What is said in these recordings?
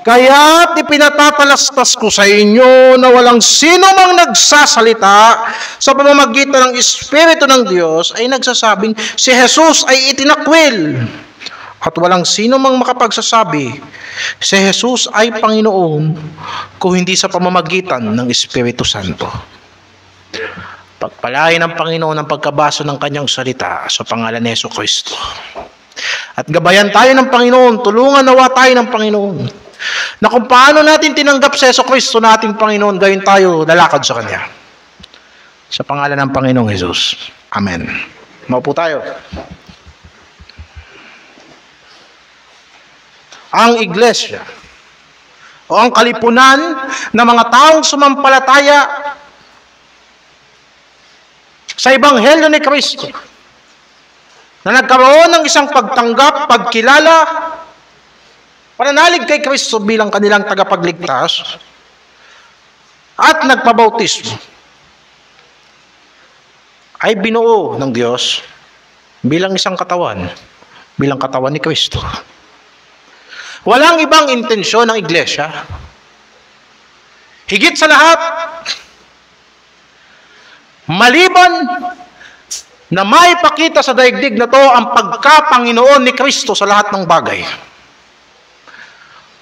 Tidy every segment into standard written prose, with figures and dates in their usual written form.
Kaya't ipinatatalastas ko sa inyo na walang sino mang nagsasalita sa pamamagitan ng Espiritu ng Diyos ay nagsasabing si Jesus ay itinakwil. At walang sino mang makapagsasabi si Jesus ay Panginoon kung hindi sa pamamagitan ng Espiritu Santo. Pagpalain ng Panginoon ang pagkabasa ng kanyang salita sa pangalan ni Jesucristo. At gabayan tayo ng Panginoon, tulungan nawa tayo ng Panginoon, na kung paano natin tinanggap si Jesucristo na ating Panginoon, gayon tayo lalakad sa Kanya. Sa pangalan ng Panginoong Jesus. Amen. Maupo tayo. Ang iglesia o ang kalipunan ng mga taong sumampalataya sa Ebanghelyo ni Kristo na nagkaroon ng isang pagtanggap, pagkilala, pananalig kay Kristo bilang kanilang tagapagligtas at nagpabautismo ay binuo ng Diyos bilang isang katawan, bilang katawan ni Kristo. Walang ibang intensyon ng iglesia. Higit sa lahat, maliban na maipakita sa daigdig na to ang pagka-Panginoon ni Kristo sa lahat ng bagay.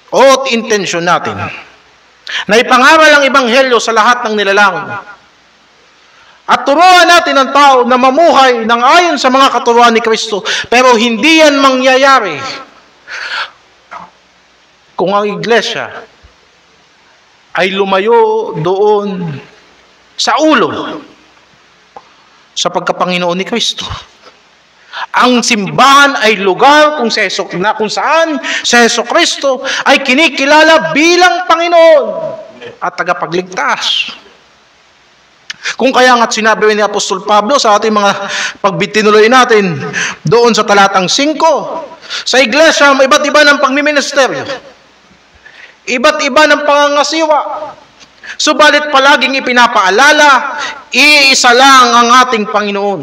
O't intensyon natin na ipangaral ang Ebanghelyo sa lahat ng nilalang. At turuan natin ang tao na mamuhay ng ayon sa mga katuruan ni Kristo. Pero hindi yan mangyayari kung ang iglesia ay lumayo doon sa ulo sa pagkapanginoon ni Kristo. Ang simbahan ay lugar kung saan si Jesucristo ay kinikilala bilang Panginoon at tagapagligtas. Kung kaya nga't sinabi ni Apostol Pablo sa ating mga pagbitinuloy natin doon sa talatang 5, sa iglesia may iba't iba ng pagmiministeryo, iba't iba ng pangangasiwa, subalit palaging ipinapaalala, iisa lang ang ating Panginoon.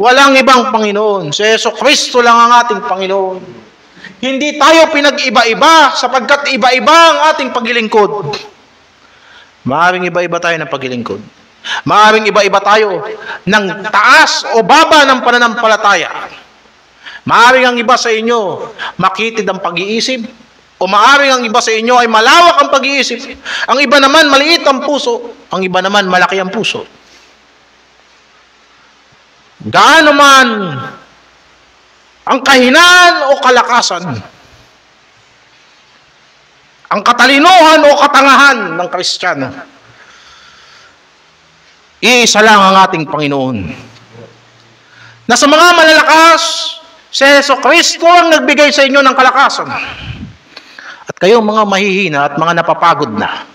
Walang ibang Panginoon. Si Jesucristo lang ang ating Panginoon. Hindi tayo pinag-iba-iba sapagkat iba-iba ang ating paglilingkod. Maaaring iba-iba tayo ng paglilingkod. Maaaring iba-iba tayo ng taas o baba ng pananampalataya. Maaaring ang iba sa inyo makitid ang pag-iisip, o maaaring ang iba sa inyo ay malawak ang pag-iisip. Ang iba naman maliit ang puso, ang iba naman malaki ang puso. Gaano man ang kahinaan o kalakasan, ang katalinuhan o katangahan ng Kristiyano, iisa lang ang ating Panginoon. Na sa mga malalakas, si Jesucristo ang nagbigay sa inyo ng kalakasan. At kayong mga mahihina at mga napapagod na,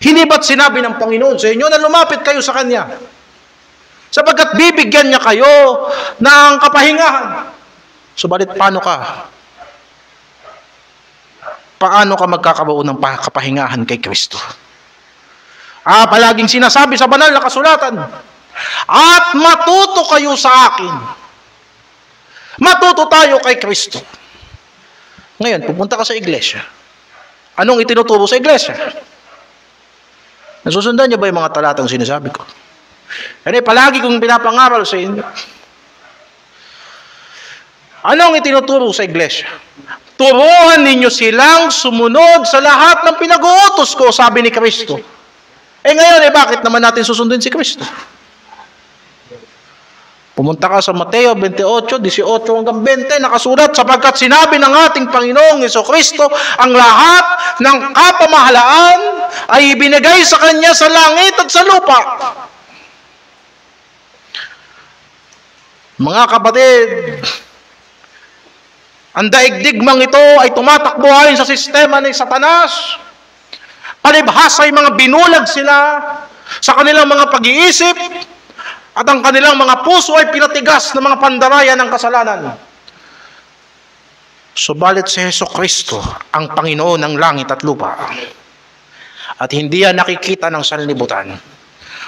hindi ba't sinabi ng Panginoon sa inyo na lumapit kayo sa Kanya? Sapagkat bibigyan niya kayo ng kapahingahan. Subalit paano ka? Paano ka magkakaroon ng kapahingahan kay Kristo? Palaging sinasabi sa banal na kasulatan, at matuto kayo sa akin. Matuto tayo kay Kristo. Ngayon, pupunta ka sa iglesia. Anong itinuturo sa iglesia? Nasusundan niyo ba yung mga talatang sinasabi ko? Kasi palagi kong pinapangaral sa inyo. Anong itinuturo sa iglesia? Turuan ninyo silang sumunod sa lahat ng pinag-uutos ko, sabi ni Kristo. Ngayon, bakit naman natin susundin si Kristo? Pumunta ka sa Mateo 28, 18 hanggang 20, nakasulat, sapagkat sinabi ng ating Panginoong Jesucristo, ang lahat ng kapamahalaan ay ibinigay sa Kanya sa langit at sa lupa. Mga kapatid, ang daigdigmang ito ay tumatakbo ayon sa sistema ni Satanas. Palibhasa ay mga binulag sila sa kanilang mga pag-iisip at ang kanilang mga puso ay pinatigas ng mga pandaraya ng kasalanan. Subalit si Jesucristo ang Panginoon ng langit at lupa. At hindi yan nakikita ng sanlibutan.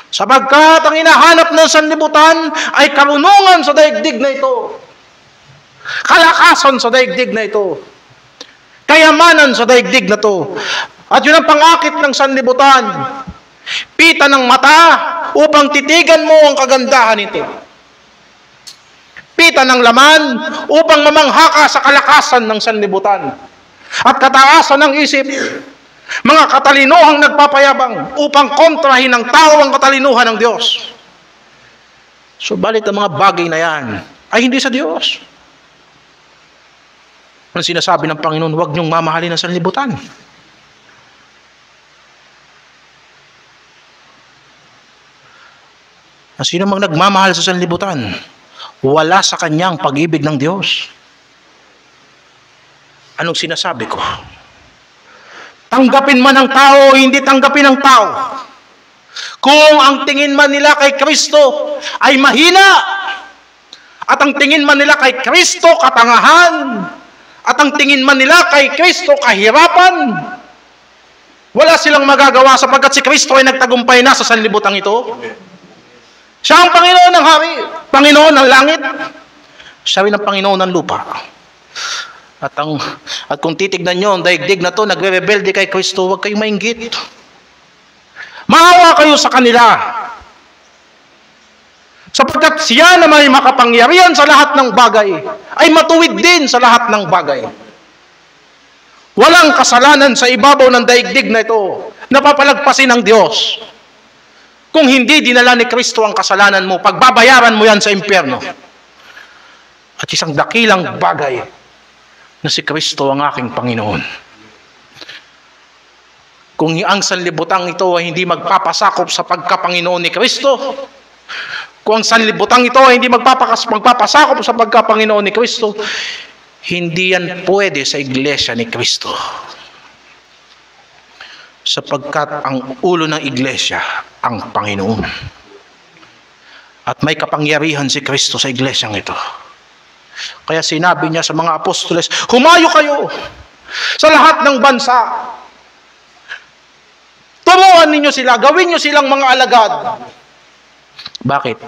Sapagkat ang hinahanap ng sanlibutan ay karunungan sa daigdig na ito. Kalakasan sa daigdig na ito. kayamanan sa daigdig na to. At yun ang pangakit ng sanlibutan. Pita ng mata upang titigan mo ang kagandahan nito. Pita ng laman upang mamangha ka sa kalakasan ng sanlibutan. At kataasan ng isip, mga katalinuhang nagpapayabang upang kontrahin ng tao ang katalinuhan ng Diyos. Subalit ang mga bagay na yan ay hindi sa Diyos. Ang sinasabi ng Panginoon, huwag niyong mamahalin ang sanlibutan. Ang sino mang nagmamahal sa sanlibutan, wala sa kanyang pag-ibig ng Diyos. Anong sinasabi ko? Tanggapin man ng tao, hindi tanggapin ng tao. Kung ang tingin man nila kay Kristo ay mahina, at ang tingin man nila kay Kristo katangahan, at ang tingin man nila kay Kristo kahirapan, wala silang magagawa sapagkat si Kristo ay nagtagumpay na sa sanlibutan ito. Siya ang Panginoon ng hari, Panginoon ng langit, siya rin ang Panginoon ng lupa. At kung titignan nyo, ang daigdig na to, nagre-rebelde kay Kristo, huwag kayong mainggit. Maawa kayo sa kanila. Sapagkat siya na may makapangyarihan sa lahat ng bagay, ay matuwid din sa lahat ng bagay. Walang kasalanan sa ibabaw ng daigdig na ito, napapalagpasin ng Diyos. Kung hindi dinala ni Kristo ang kasalanan mo, pagbabayaran mo yan sa impyerno. At isang dakilang bagay na si Kristo ang aking Panginoon. Kung ang sanlibutan ito ay hindi magpapasakop sa pagkapanginoon ni Kristo, kung ang sanlibutan ito ay hindi magpapasakop sa pagkapanginoon ni Kristo, hindi yan pwede sa iglesia ni Kristo. Sapagkat ang ulo ng iglesia ang Panginoon. At may kapangyarihan si Kristo sa iglesyang ito. Kaya sinabi niya sa mga apostoles, humayo kayo sa lahat ng bansa. Turuan ninyo sila, gawin niyo silang mga alagad. Bakit?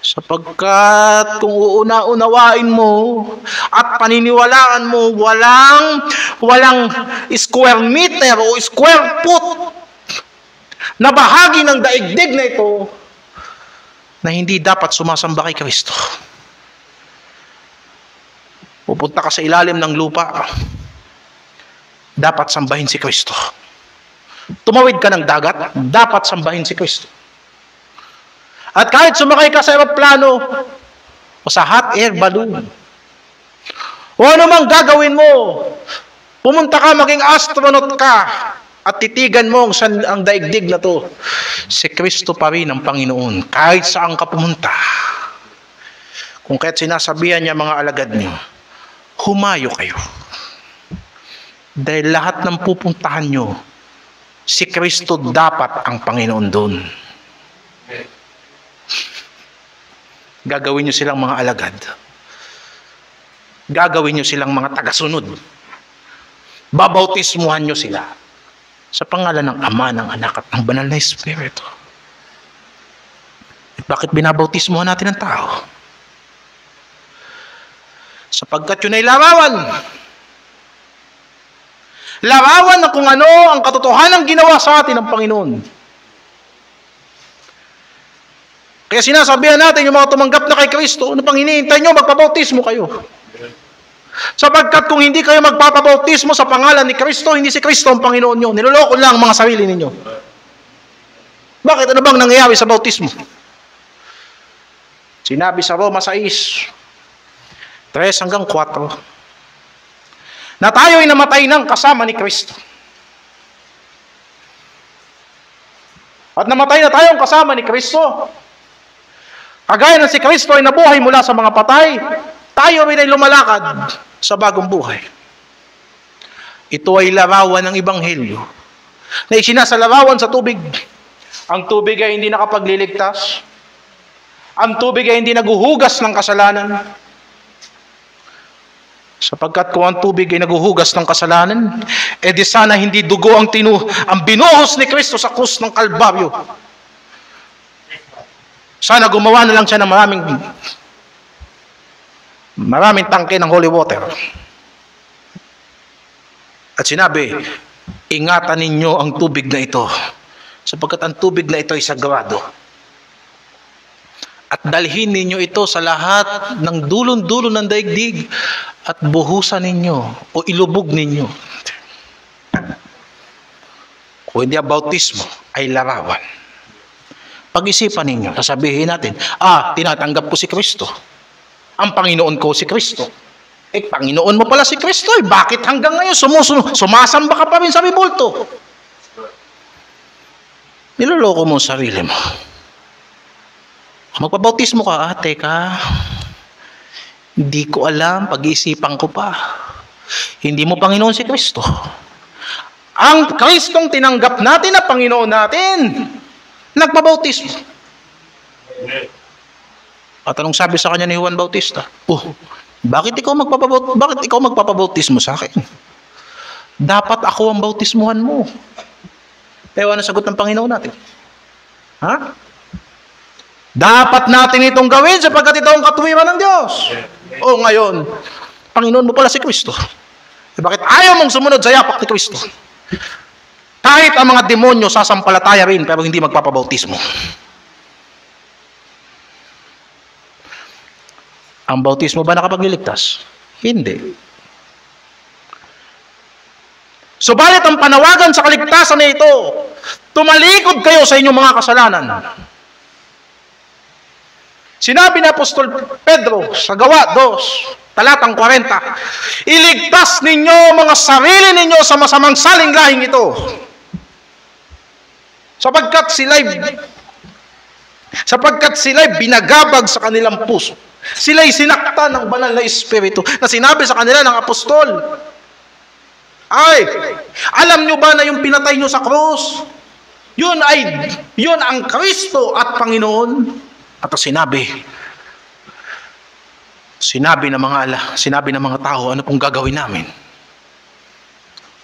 Sapagkat kung uuna-unawain mo at paniniwalaan mo, walang square meter o square foot na bahagi ng daigdig na ito na hindi dapat sumasamba kay Kristo. Pupunta ka sa ilalim ng lupa, dapat sambahin si Kristo. Tumawid ka ng dagat, dapat sambahin si Kristo. At kahit sumakay ka sa aeroplano o sa hot air balloon, o ano mang gagawin mo, pumunta ka, maging astronaut ka, at titigan mo ang daigdig na to, si Kristo pa rin ang Panginoon, kahit saan ka pumunta. Kung kaya't sinasabihan niya mga alagad niyo, humayo kayo. Dahil lahat ng pupuntahan nyo, si Kristo dapat ang Panginoon doon. Gagawin nyo silang mga alagad. Gagawin nyo silang mga tagasunod. Babautismuhan nyo sila sa pangalan ng Ama, ng Anak at ng Banal na Espiritu. At bakit binabautismuhan natin ang tao? Sapagkat yun ay larawan. Larawan na kung ano ang katotohanan ginawa sa atin ng Panginoon. Kaya sinasabihan natin yung mga tumanggap na kay Kristo, ano pang hinihintay nyo, magpabautismo kayo. Sapagkat kung hindi kayo magpapabautismo sa pangalan ni Kristo, hindi si Kristo ang Panginoon nyo. Niloloko lang ang mga sarili ninyo. Bakit? Ano bang nangyayari sa bautismo? Sinabi sa Roma 6, 3 hanggang 4, na tayo'y namatay ng kasama ni Kristo. At namatay na tayong kasama ni Kristo. Kagaya ng si Kristo ay nabuhay mula sa mga patay, tayo rin ay lumalakad sa bagong buhay. Ito ay larawan ng Ebanghelyo na isinasalarawan sa tubig. Ang tubig ay hindi nakapagliligtas. Ang tubig ay hindi naguhugas ng kasalanan. Sapagkat kung ang tubig ay naguhugas ng kasalanan, di sana hindi dugo ang binuhos ni Kristo sa krus ng Kalbaryo. Sana gumawa na lang siya ng maraming tangke ng holy water. At sinabi, ingatan ninyo ang tubig na ito, sapagkat ang tubig na ito ay sagrado. At dalhin ninyo ito sa lahat ng dulon-dulo ng daigdig at buhusan ninyo o ilubog ninyo. Kung hindi ang bautismo ay larawan. Pag-isipan ninyo, sasabihin natin, tinatanggap ko si Kristo. Ang Panginoon ko si Kristo. Panginoon mo pala si Kristo. Bakit hanggang ngayon sumasamba ka pa rin sa bibulto? Niloloko mo ang sarili mo. Magpabautismo ka, teka. Hindi ko alam, pag-iisipan ko pa. Hindi mo Panginoon si Kristo. Ang Kristong tinanggap natin na Panginoon natin, nagpabautismo. At anong sabi sa kanya ni Juan Bautista? Bakit ikaw magpapabautismo sa akin? Dapat ako ang bautismuhan mo. Pero ano sagot ng Panginoon natin? Dapat natin itong gawin sapagkat ito ang katuwiran ng Diyos. Ngayon, Panginoon mo pala si Kristo. Bakit ayaw mong sumunod sa yapak ni Kristo? Kahit ang mga demonyo sasampalataya rin pero hindi magpapabautismo. Ang bautismo ba nakapagliligtas? Hindi. Subalit ang panawagan sa kaligtasan na ito, tumalikod kayo sa inyong mga kasalanan. Sinabi ni Apostol Pedro sa Gawa 2, talatang 40, iligtas ninyo mga sarili ninyo sa masamang saling lahing ito. Sapagkat sila'y binagabag sa kanilang puso. Sila'y sinaktan ng banal na Espiritu na sinabi sa kanila ng apostol, alam nyo ba na yung pinatay nyo sa krus, yun ang Kristo at Panginoon? At sinabi ng mga tao, ano pong gagawin namin?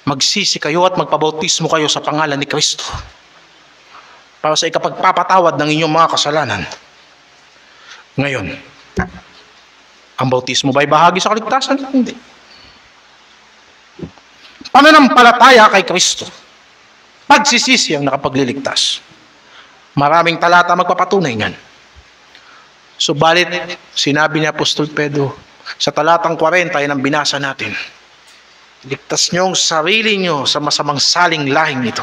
Magsisi kayo at magpabautismo kayo sa pangalan ni Kristo para sa ikapagpapatawad ng inyong mga kasalanan. Ngayon, ang bautismo ba'y bahagi sa kaligtasan? Hindi. Pananampalataya kay Kristo, pagsisisi ang nakapagliligtas. Maraming talata magpapatunay niyan. Subalit, sinabi ni Apostol Pedro sa talatang 40 yan ang binasa natin, ligtas niyo ang sarili niyo sa masamang saling lahing ito.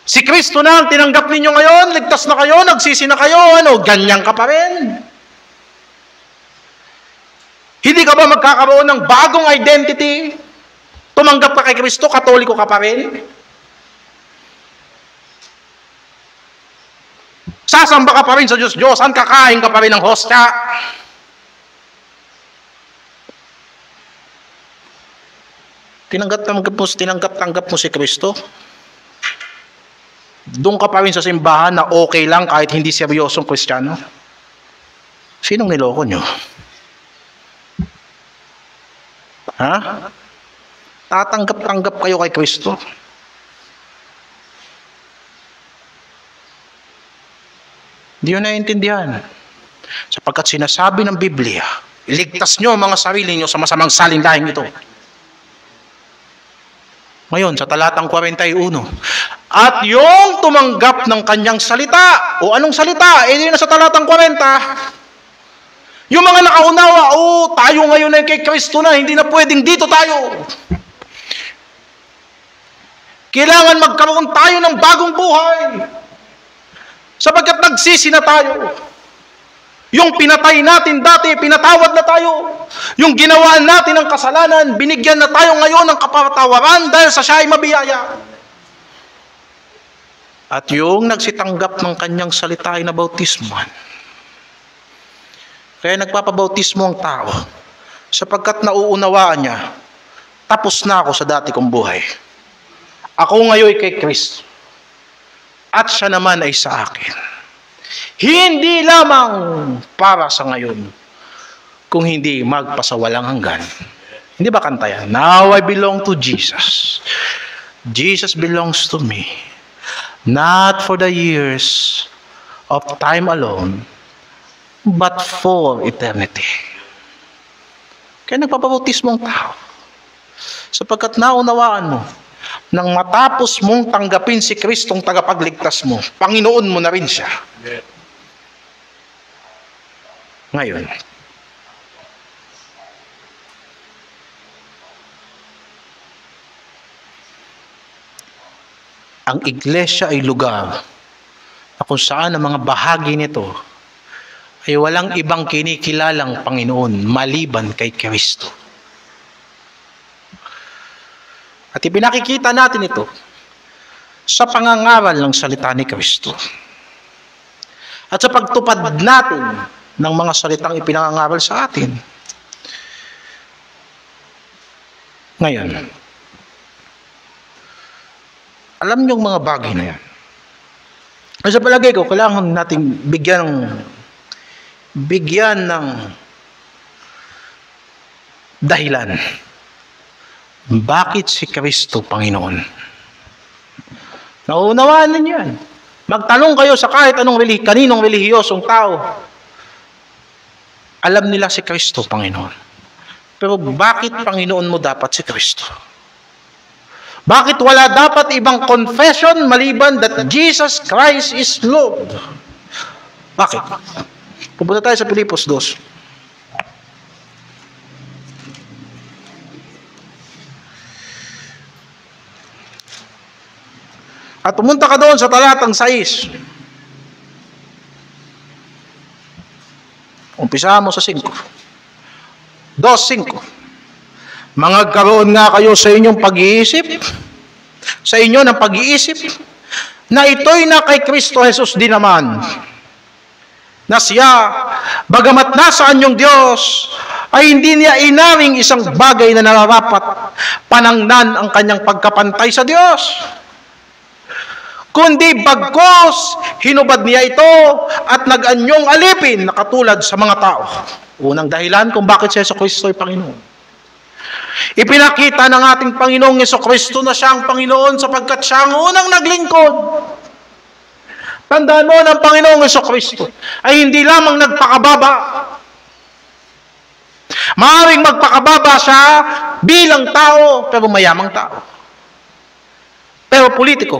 Si Kristo na ang tinanggap ninyo ngayon, ligtas na kayo, nagsisi na kayo, ganyan ka pa rin. Hindi ka ba magkakaroon ng bagong identity? Tumanggap ka kay Kristo, Katoliko ka pa rin? Sasamba ka pa rin sa Diyos-Diyosan, kakain ka pa rin ng hostya. Tinanggap mo si Kristo? Doon ka pa rin sa simbahan na okay lang kahit hindi seryosong Kristiyano? Sinong niloko nyo? Tatanggap-tanggap kayo kay Kristo? Hindi yun naiintindihan. Sapagkat sinasabi ng Biblia, iligtas nyo ang mga sarili nyo sa masamang saling lahing ito. Ngayon, sa talatang 41, at yung tumanggap ng kanyang salita, o anong salita? Yun na sa talatang 40. Yung mga nakaunawa, tayo ngayon ay kay Kristo na, hindi na pwedeng dito tayo. Kailangan magkaroon tayo ng bagong buhay. Sapagkat nagsisi na tayo. Yung pinatay natin dati, pinatawad na tayo. Yung ginawaan natin ng kasalanan, binigyan na tayo ngayon ng kapatawaran dahil sa siya ay mabiyaya. At yung nagsitanggap ng kanyang salita ay nabautismuhan. Kaya nagpapabautismo ang tao sapagkat nauunawaan niya, tapos na ako sa dati kong buhay. Ako ngayon kay Kristo. At siya naman ay sa akin. Hindi lamang para sa ngayon, kung hindi magpasawalang hanggan. Hindi ba kanta yan? Now I belong to Jesus. Jesus belongs to me. Not for the years of time alone, but for eternity. Kaya nagpapabautismo ang tao. Sapagkat naunawaan mo, nang matapos mong tanggapin si Kristong tagapagligtas mo, Panginoon mo na rin siya. Ngayon, ang iglesia ay lugar na kung saan ang mga bahagi nito ay walang ibang kinikilalang Panginoon maliban kay Kristo. At ipinakikita natin ito sa pangangaral ng salita ni Kristo. At sa pagtupad natin ng mga salitang ipinangangaral sa atin. Ngayon, alam niyo yung mga bagay na yan. Sa palagay ko, kailangan natin bigyan ng dahilan. Bakit si Kristo Panginoon? Naunawaan ninyo yan. Magtanong kayo sa kahit kaninong relihiyosong tao. Alam nila si Kristo Panginoon. Pero bakit Panginoon mo dapat si Kristo? Bakit wala dapat ibang confession maliban that Jesus Christ is Lord? Bakit? Pupunta tayo sa Pilipos 2. At pumunta ka doon sa talatang 6. Umpisa mo sa 5. 2:5. Mangagkaroon nga kayo sa inyong pag-iisip, sa inyo ng pag-iisip, na ito'y na kay Kristo Jesus din naman, na siya, bagamat nasaan yung Diyos, ay hindi niya inaring isang bagay na nararapat panangnan ang kanyang pagkapantay sa Diyos. Kundi bagkos, hinubad niya ito at nag-anyong alipin na katulad sa mga tao. Unang dahilan kung bakit si Jesucristo ay Panginoon. Ipinakita ng ating Panginoong Jesucristo na siya ang Panginoon sapagkat siya ang unang naglingkod. Tandaan mo ng Panginoong Jesucristo ay hindi lamang nagpakababa. Maaaring magpakababa siya bilang tao, pero mayamang tao. Pero politiko.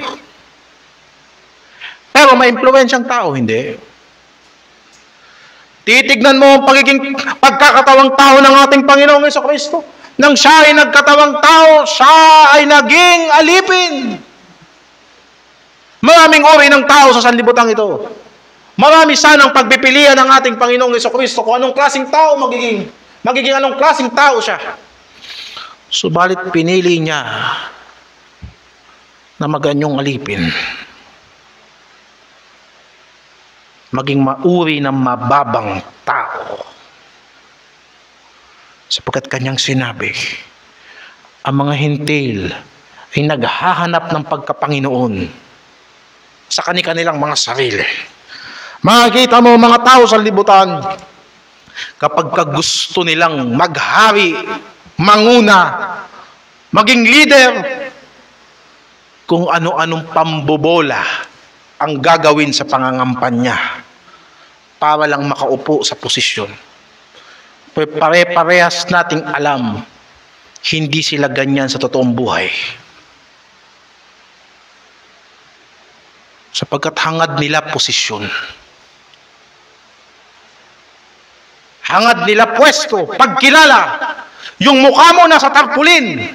Pero may impluwensyang tao, hindi. Titignan mo ang pagkakatawang tao ng ating Panginoong Jesucristo. Nang siya ay nagkatawang tao, siya ay naging alipin. Maraming uri ng tao sa sanlibutan ito. Marami sanang pagpipilian ng ating Panginoong Jesucristo kung anong klaseng tao magiging anong klaseng tao siya. Subalit pinili niya na maganyong alipin. Maging mauri ng mababang tao. Sapagkat kanyang sinabi, ang mga hintil ay naghahanap ng pagkapanginoon sa kanilang mga sarili. Makikita mo mga tao sa libutan, kapag gusto nilang maghari, manguna, maging leader, kung ano-anong pambobola ang gagawin sa pangangampanya para lang makaupo sa posisyon. Pare-parehas nating alam, hindi sila ganyan sa totoong buhay. Sapagkat hangad nila posisyon. Hangad nila pwesto, pagkilala. Yung mukha mo nasa tarpulin.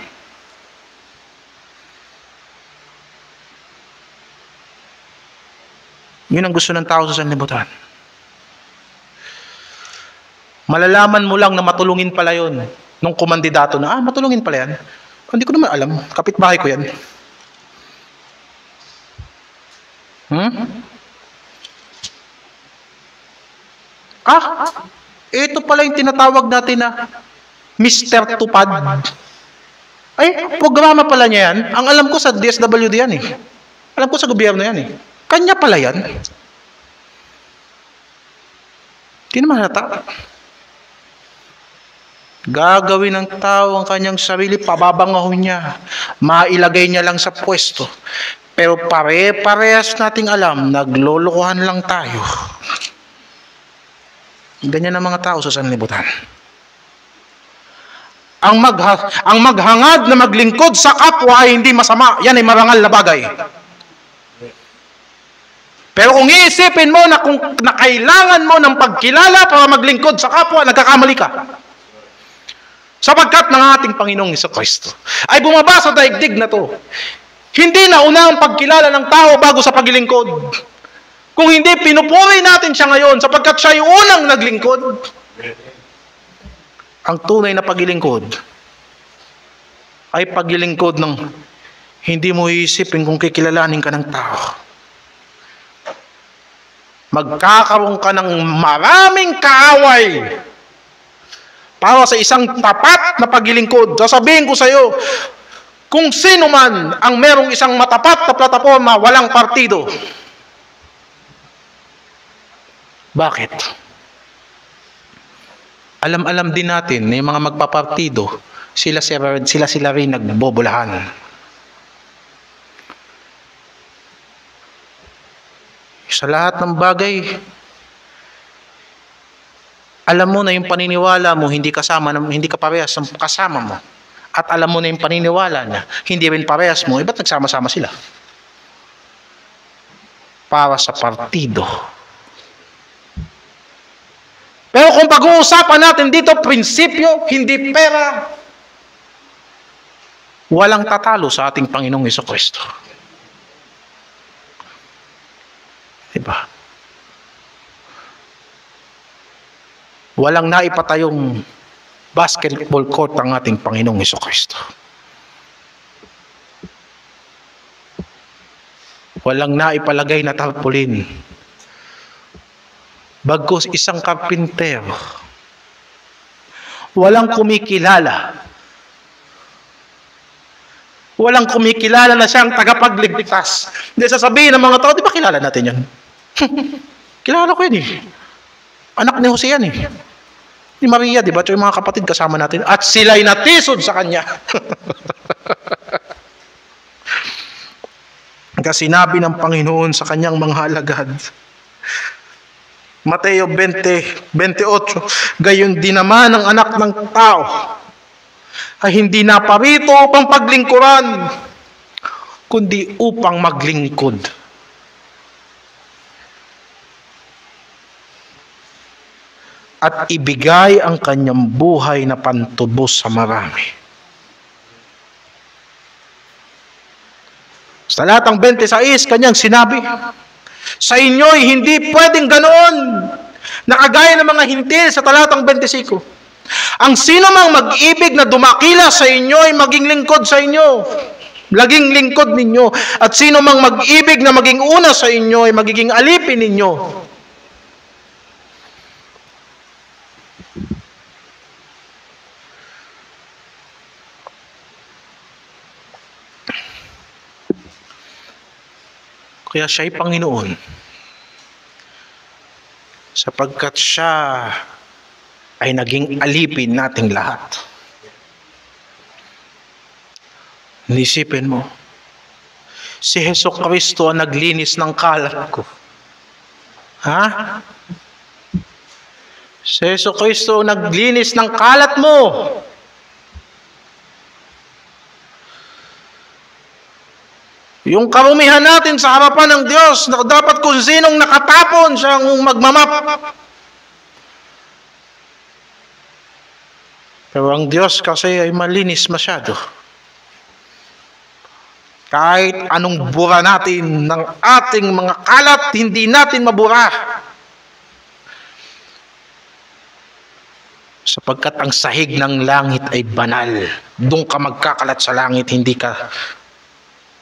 Yun ang gusto ng tao sa sanlibutan. Malalaman mo lang na matulungin pala yun. Nung kumandidato na, matulungin pala yan. Hindi ko naman alam. Kapitbahay ko yan. Ito pala yung tinatawag natin na Mr. Tupad. Ay, programa pala niya yan. Ang alam ko sa DSWD yan eh. Alam ko sa gobyerno yan eh. Kanya pala yan. Hindi naman halata. Gagawin ng tao ang kanyang sarili, pababangahon niya. Mailagay niya lang sa pwesto. Pero pare-parehas nating alam, naglolokohan lang tayo. Ganyan ang mga tao sa sanlibutan. Ang maghangad na maglingkod sa kapwa ay hindi masama. Yan ay marangal na bagay. Pero kung iisipin mo na kailangan mo ng pagkilala para maglingkod sa kapwa, nagkakamali ka. Sapagkat ng ating Panginoong Jesucristo ay bumaba sa daigdig na to. Hindi na una ang pagkilala ng tao bago sa paglingkod. Kung hindi, pinupuri natin siya ngayon sapagkat siya yung unang naglingkod. Ang tunay na paglingkod ay paglingkod ng hindi mo iisipin kung kikilalanin ka ng tao. Magkakaroon ka ng maraming kaaway para sa isang tapat na paglingkod. Sasabihin ko sa iyo, kung sino man ang merong isang matapat na plataforma, walang partido. Bakit? Alam din natin na yung mga magpapartido, sila rin nagbobolahan. Sa lahat ng bagay, alam mo na yung paniniwala mo, hindi ka parehas ng kasama mo. At alam mo na yung paniniwala niya, hindi rin parehas mo, ba't nagsama-sama sila? Para sa partido. Pero kung pag-uusapan natin dito, prinsipyo, hindi pera, walang tatalo sa ating Panginoong Jesucristo. Diba? Walang naipatayong basketball court ang ating Panginoong Jesucristo. Walang naipalagay na tarpaulin. Bagkus isang karpintero. Walang kumikilala. Walang kumikilala na siyang tagapagligtas. Hindi sasabihin ng mga tao, di ba kilala natin yan? Kilala ko yun eh. Anak ni Jose yan eh. Ni Maria, di ba? Ito yung mga kapatid kasama natin. At sila'y natisod sa kanya. Kasi sinabi ng Panginoon sa kanyang mga alagad. Mateo 20:28, gayon din naman ang anak ng tao ay hindi naparito upang paglingkuran, kundi upang maglingkod. At ibigay ang kanyang buhay na pantubos sa marami. Sa talatang 26, kanyang sinabi, sa inyo'y hindi pwedeng ganoon, nakagaya ng mga hintil sa talatang 25. Ang sino mang mag-ibig na dumakila sa inyo ay maging lingkod sa inyo. Laging lingkod ninyo. At sino mang mag-ibig na maging una sa inyo ay magiging alipin ninyo. Kaya siya'y Panginoon. Sapagkat siya ay naging alipin nating lahat. Nisipin mo, si Jesucristo ang naglinis ng kalat ko. Ha? Si Jesucristo ang naglinis ng kalat mo. Yung karumihan natin sa harapan ng Diyos, na dapat kung sinong nakatapon siyang magmamap. Pero ang Diyos kasi ay malinis masyado. Kahit anong bura natin ng ating mga kalat, hindi natin mabura. Sapagkat ang sahig ng langit ay banal. Doon ka magkakalat sa langit, hindi ka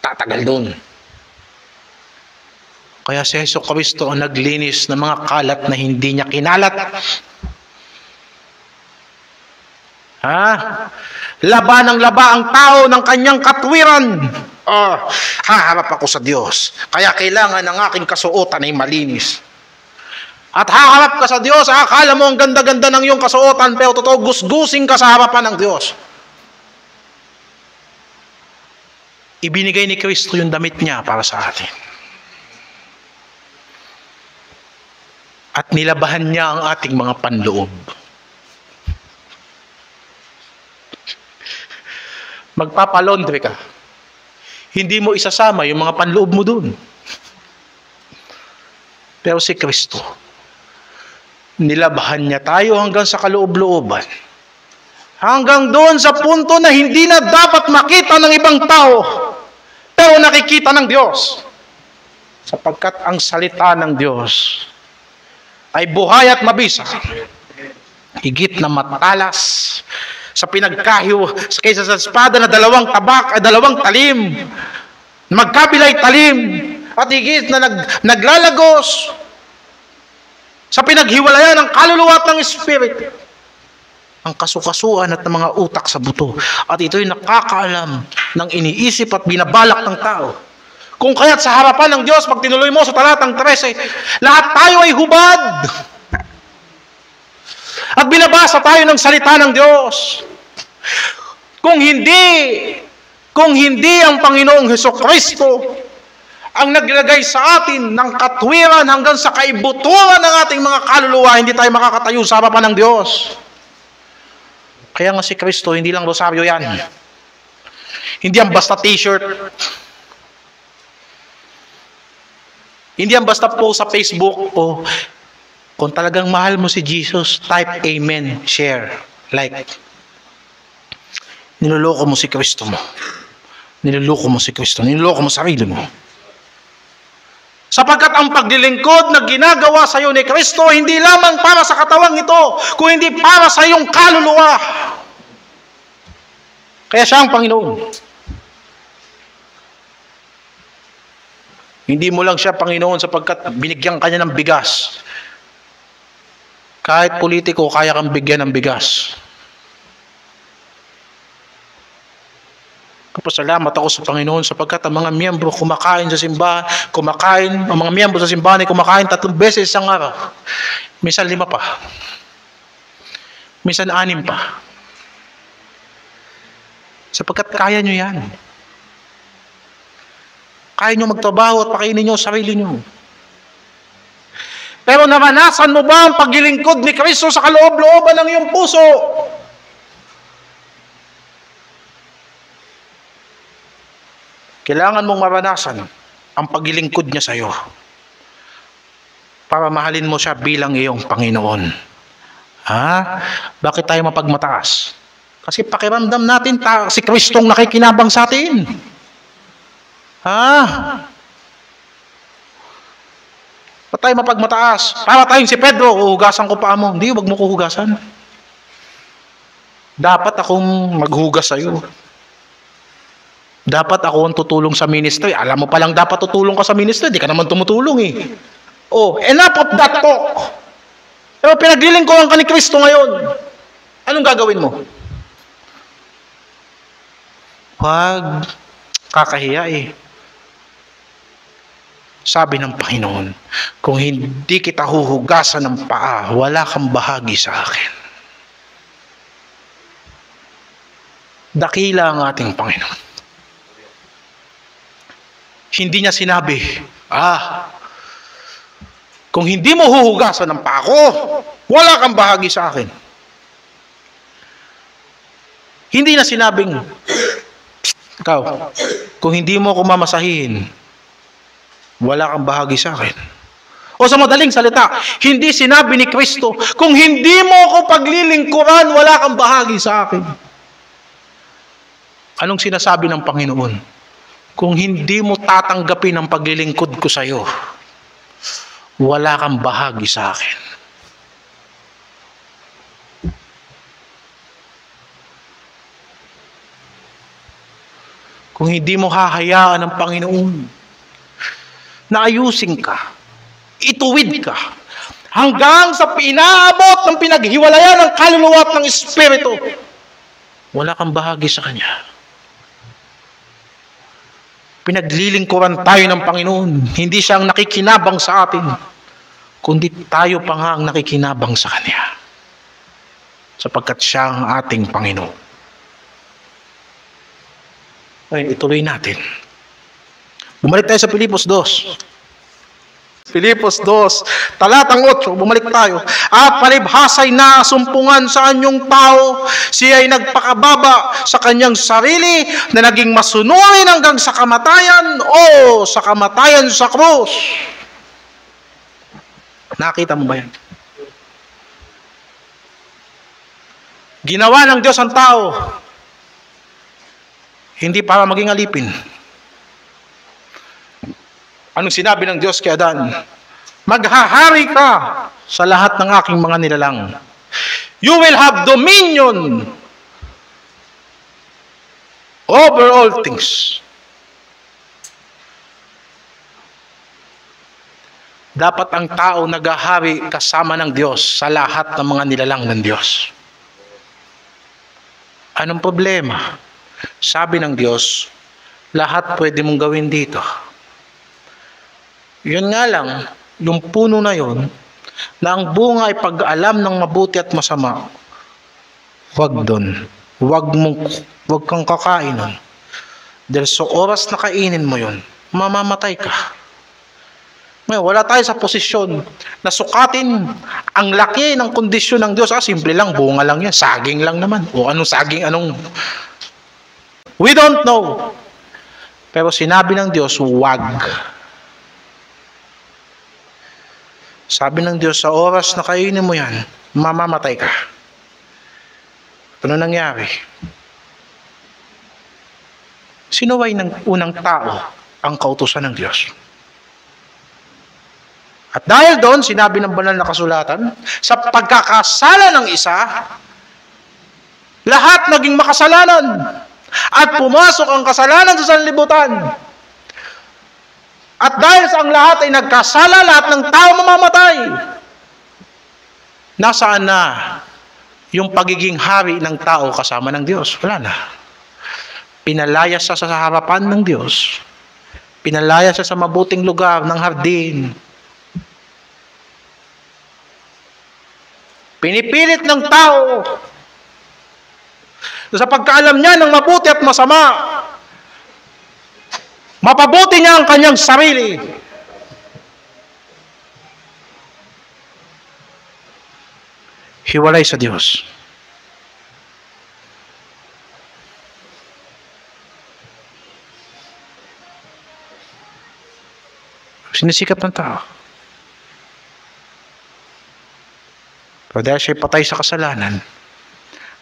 tatagal doon. Kaya si Jesucristo ang naglinis ng mga kalat na hindi niya kinalat. Ha? Laba ng laba ang tao ng kanyang katwiran. Haharap ako sa Diyos. Kaya kailangan ng aking kasuotan ay malinis. At haharap ka sa Diyos, akala mo ang ganda-ganda ng iyong kasuotan, pero totoo, gusgusin ka sa harapan ng Diyos. Ibinigay ni Kristo yung damit niya para sa atin. At nilabahan niya ang ating mga panloob. magpapalondre ka. Hindi mo isasama yung mga panloob mo dun. Pero si Kristo, nilabahan niya tayo hanggang sa kaloob-looban. Hanggang doon sa punto na hindi na dapat makita ng ibang tao, pero nakikita ng Diyos. Sapagkat ang salita ng Diyos ay buhay at mabisa, higit na matalas sa pinagkahiw kaysa sa espada na dalawang talim, magkabilay talim, at higit na naglalagos sa pinaghiwalayan ng kaluluwa at ng espiritu, ang kasukasuan at ng mga utak sa buto. At ito'y nakakaalam ng iniisip at binabalak ng tao. Kung kaya't sa harapan ng Diyos, pag tinuloy mo sa talatang 13, lahat tayo ay hubad. At binabasa tayo ng salita ng Diyos. Kung hindi ang Panginoong Hesukristo ang naglagay sa atin ng katwiran hanggang sa kaibuturan ng ating mga kaluluwa, hindi tayo makakatayo sa harapan ng Diyos. Kaya nga si Kristo, hindi lang rosaryo yan. Hindi yan basta t-shirt. Hindi yan basta post sa Facebook. O kung talagang mahal mo si Jesus, type amen, share, like. Niloloko mo si Kristo mo. Niloloko mo si Kristo. Niloloko mo sarili mo. Sapagkat ang paglilingkod na ginagawa sa iyo ni Kristo, hindi lamang para sa katawang ito, kung hindi para sa iyong kaluluwa. Kaya siya ang Panginoon. Hindi mo lang siya Panginoon sapagkat binigyan ka niya ng bigas. Kahit politiko, kaya kang bigyan ng bigas. Kapasalamat ako sa Panginoon sapagkat ang mga miyembro kumakain sa simbahan, ang mga miyembro sa simbahan ay kumakain 3 beses isang araw. Minsan 5 pa. Minsan 6 pa. Sapagkat kaya nyo yan. Kaya nyo magtrabaho at pakainin nyo sarili nyo. Pero naranasan mo ba ang paglilingkod ni Kristo sa kaloob-looban ng iyong puso? Kailangan mong maranasan ang paglilingkod niya sa iyo para mahalin mo siya bilang iyong Panginoon. Bakit tayo mapagmataas? Kasi pakiramdam natin si Kristong nakikinabang sa atin. Ba't tayo mapagmataas? Para tayong si Pedro, uhugasan ko pa mo. Hindi, wag mo kuhugasan. Dapat akong maghugas sa iyo. Dapat ako ang tutulong sa ministry. Alam mo palang dapat tutulong ka sa ministry, di ka naman tumutulong eh. Enough of that talk. Pero pinaglilingkuran ka ni Kristo ngayon. Anong gagawin mo? Wag. Kakahiya eh. Sabi ng Panginoon, kung hindi kita huhugasan ng paa, wala kang bahagi sa akin. Dakila ang ating Panginoon. Hindi niya sinabi, kung hindi mo huhugasan ng paa ko, wala kang bahagi sa akin. Hindi na sinabing, ikaw, kung hindi mo ako mamasahihin, wala kang bahagi sa akin. O sa madaling salita, hindi sinabi ni Kristo, kung hindi mo ako paglilingkuran, wala kang bahagi sa akin. Anong sinasabi ng Panginoon? Kung hindi mo tatanggapin ang paglilingkod ko sa iyo, wala kang bahagi sa akin. Kung hindi mo hahayaan ng Panginoon na ayusin ka, ituwid ka, hanggang sa pinaabot ng pinaghiwalayan ng kaluluwa at ng espiritu, wala kang bahagi sa Kanya. Pinaglilingkuran tayo ng Panginoon. Hindi siya ang nakikinabang sa atin, kundi tayo pa nga ang nakikinabang sa Kanya. Sapagkat siya ang ating Panginoon. Ngayon, ituloy natin. Bumalik tayo sa Pilipos 2. Filipos 2, talatang 8, bumalik tayo. At palibhasay na sumpungan sa anyong tao, siya ay nagpakababa sa kanyang sarili na naging masunurin hanggang sa kamatayan o sa kamatayan sa krus. Nakita mo ba yan? Ginawa ng Diyos ang tao hindi para maging alipin. Anong sinabi ng Diyos kay Adan? Maghahari ka sa lahat ng aking mga nilalang. You will have dominion over all things. Dapat ang tao naghahari kasama ng Diyos sa lahat ng mga nilalang ng Diyos. Anong problema? Sabi ng Diyos, lahat pwede mong gawin dito. Yun nga lang, yung puno na yun, na ang bunga ay pag-alam ng mabuti at masama, wag doon. Wag kang kakain nun. Dahil sa oras na kainin mo yun, mamamatay ka. Ngayon, wala tayo sa posisyon na sukatin ang laki ng kondisyon ng Diyos. Simple lang, bunga lang yan, saging lang naman. O anong saging, anong... We don't know. Pero sinabi ng Diyos, wag. Sabi ng Diyos, sa oras na kainin mo yan, mamamatay ka. Ano nangyari? Sinuway ng unang tao ang kautusan ng Diyos. At dahil doon, sinabi ng banal na kasulatan, sa pagkakasala ng isa, lahat naging makasalanan. At pumasok ang kasalanan sa sanlibutan. At dahil sa ang lahat ay nagkasala, lahat ng tao mamamatay. Nasaan na yung pagiging hari ng tao kasama ng Diyos? Wala na. Pinalaya siya sa harapan ng Diyos. Pinalaya siya sa mabuting lugar ng hardin. Pinipilit ng tao sa pagkaalam niya ng mabuti at masama, mapabuti niya ang kanyang sarili. Hiwalay sa Diyos. Sinisikap ng tao. Pero dahil siya'y patay sa kasalanan,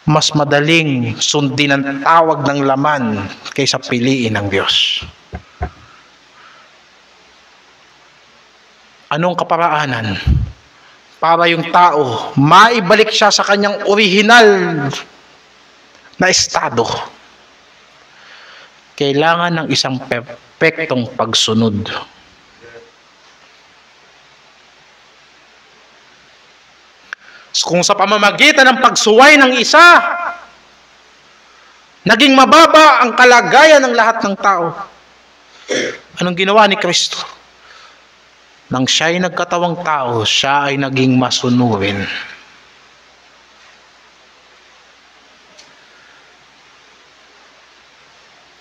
mas madaling sundin ang tawag ng laman kaysa piliin ng Diyos. Anong kaparaanan? Para yung tao, maibalik siya sa kanyang orihinal na estado. Kailangan ng isang perpektong pagsunod. Kung sa pamamagitan ng pagsuway ng isa, naging mababa ang kalagayan ng lahat ng tao. Anong ginawa ni Kristo? Nang siya'y nagkatawang tao, siya ay naging masunurin.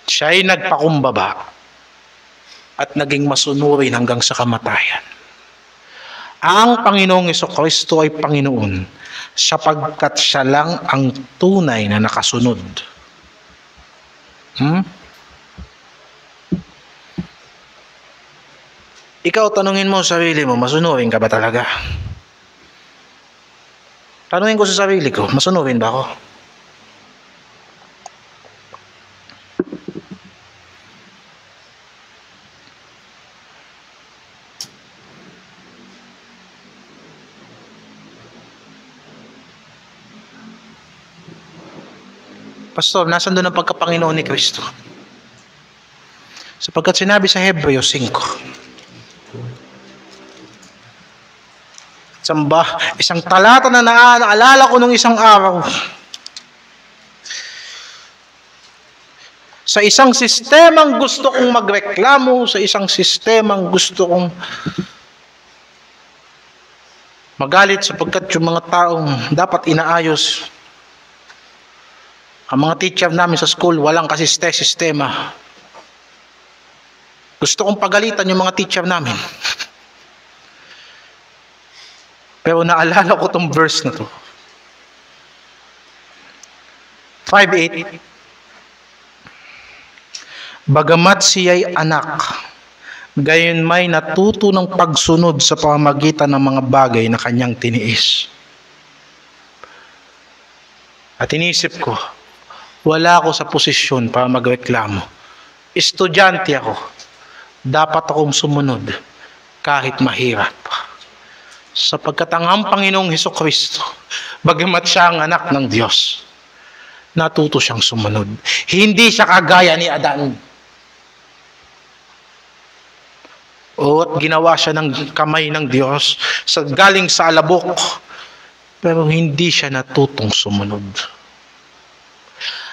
Siya'y nagpakumbaba at naging masunurin hanggang sa kamatayan. Ang Panginoong Jesucristo ay Panginoon sapagkat siya lang ang tunay na nakasunod. Ikaw, tanungin mo sa sarili mo, masunurin ka ba talaga? Tanungin ko sa sarili ko, masunurin ba ako? Pastor, nasan doon ang pagkapanginoon ni Kristo? Sapagkat sinabi sa Hebreo 5. Isang talata na naalala ko nung isang araw. Sa isang sistemang gusto kong magreklamo, sa isang sistemang gusto kong magalit sapagkat yung mga taong dapat inaayos. Ang mga teacher namin sa school, walang sistema. Gusto kong pagalitan yung mga teacher namin. Pero naalala ko tong verse na to. 5:8. Bagamat siya'y anak, gayon may natuto ng pagsunod sa pamamagitan ng mga bagay na kanyang tiniis. At inisip ko, wala ako sa posisyon para magreklamo. Estudyante ako. Dapat akong sumunod kahit mahirap. Sapagkat ang Panginoong Hesukristo, bagamat siya ang anak ng Diyos, natuto siyang sumunod. Hindi siya kagaya ni Adan. At ginawa siya ng kamay ng Diyos galing sa alabok. Pero hindi siya natutong sumunod.